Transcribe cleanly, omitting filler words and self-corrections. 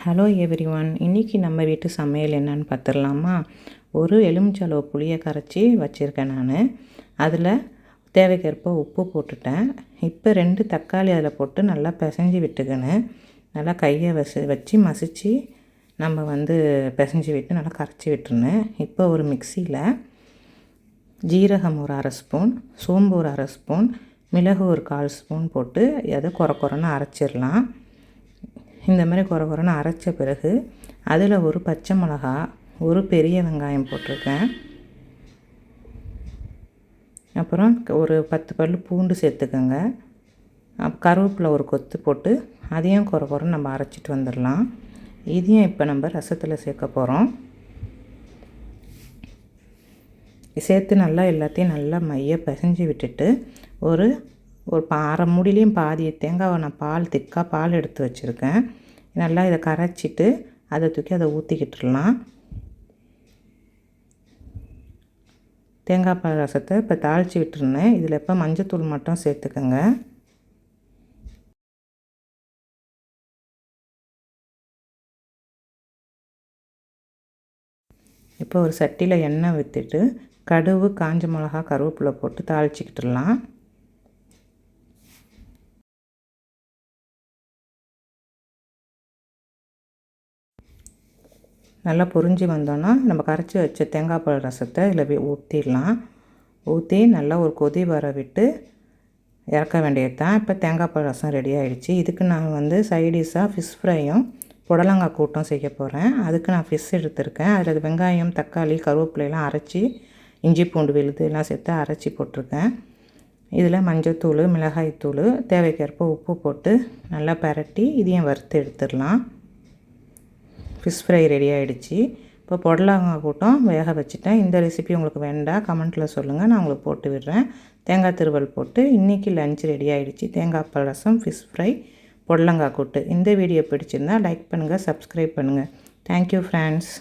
Hello everyone, இன்றைக்கி நம்ம வீட்டு சமையல் என்னன்னு பார்த்துடலாமா? ஒரு எலுமிச்சளவு புளியை கரைச்சி வச்சுருக்கேன் நான். அதில் தேவைக்கேற்ப உப்பு போட்டுட்டேன். இப்போ 2 தக்காளி அதில் போட்டு நல்லா பிசைஞ்சு விட்டுக்கணும். நல்லா கையை வச்சு மசித்து நம்ம பிசைஞ்சு விட்டு நல்லா கரைச்சி விட்டுருணும். இப்போ ஒரு மிக்சியில் ஜீரகம் ஒரு 1/2 ஸ்பூன், சோம்பு ஒரு 1/2 ஸ்பூன், மிளகு ஒரு 1/4 ஸ்பூன் போட்டு அதை கொரன்னு அரைச்சிடலாம். இந்த மாதிரி கொரன்னு அரைச்ச பிறகு அதில் ஒரு பச்சை மிளகா, ஒரு பெரிய வெங்காயம் போட்டிருக்கேன். அப்புறம் ஒரு 10 பல் பூண்டு சேர்த்துக்கோங்க. கருவேப்பிலை ஒரு கொத்து போட்டு அதையும் கொரன்னு நம்ம அரைச்சிட்டு வந்துடலாம். இதையும் இப்போ நம்ம ரசத்தில் சேர்க்க போகிறோம். சேர்த்து நல்லா எல்லாத்தையும் நல்லா மைய பிசைஞ்சு விட்டுட்டு ஒரு அரை மூடிலையும் பாதி தேங்காவை நான் திக்காக பால் எடுத்து வச்சுருக்கேன். நல்லா இதை கரைச்சிட்டு அதை தூக்கி அதை ஊற்றிக்கிட்டுடலாம். தேங்காய் பால் ரசத்தை இப்போ தாளித்து விட்டுருந்தேன். இதில் இப்போ மஞ்சத்தூள் மட்டும் சேர்த்துக்கோங்க. இப்போ ஒரு சட்டியில் எண்ணெய் ஊற்றிட்டு கடுகு, காஞ்ச மிளகா, கருவேப்பிலை போட்டு தாளிச்சிக்கிட்டுடலாம். நல்லா பொரிஞ்சு வந்தோன்னா நம்ம கரைச்சி வச்ச தேங்காய் பால் ரசத்தை இதில் ஊற்றிடலாம். ஊற்றி நல்லா ஒரு கொதி வர விட்டு இறக்க வேண்டியது தான். இப்போ தேங்காய் பால் ரசம் ரெடி ஆகிடுச்சு. இதுக்கு நான் சைடிஷாக ஃபிஷ் ஃப்ரையும் புடலங்காய் கூட்டும் செய்ய போகிறேன். அதுக்கு நான் ஃபிஷ் எடுத்திருக்கேன். அதில் வெங்காயம், தக்காளி, கருவேப்பிலையெல்லாம் அரைச்சி, இஞ்சி பூண்டு விழுது எல்லாம் சேர்த்து அரைச்சி போட்டிருக்கேன். இதில் மஞ்சத்தூள், மிளகாய்த்தூள், தேவைக்கேற்ப உப்பு போட்டு நல்லா பரட்டி இதையும் வறுத்து எடுத்துடலாம். ஃபிஷ் ஃப்ரை ரெடி ஆகிடுச்சு. இப்போ புடலங்காய் கூட்டம் வேக வச்சுட்டேன். இந்த ரெசிபி உங்களுக்கு வேண்டாம் கமெண்ட்டில் சொல்லுங்கள், நான் உங்களுக்கு போட்டு விடுறேன். தேங்காய் திருவல் போட்டு இன்றைக்கி லஞ்ச் ரெடி ஆகிடுச்சு. தேங்காய் பால் ரசம், ஃபிஷ் ஃப்ரை, புடலங்காய் கூட்டு. இந்த வீடியோ பிடிச்சிருந்தால் லைக் பண்ணுங்கள், சப்ஸ்கிரைப் பண்ணுங்கள். Thank you friends.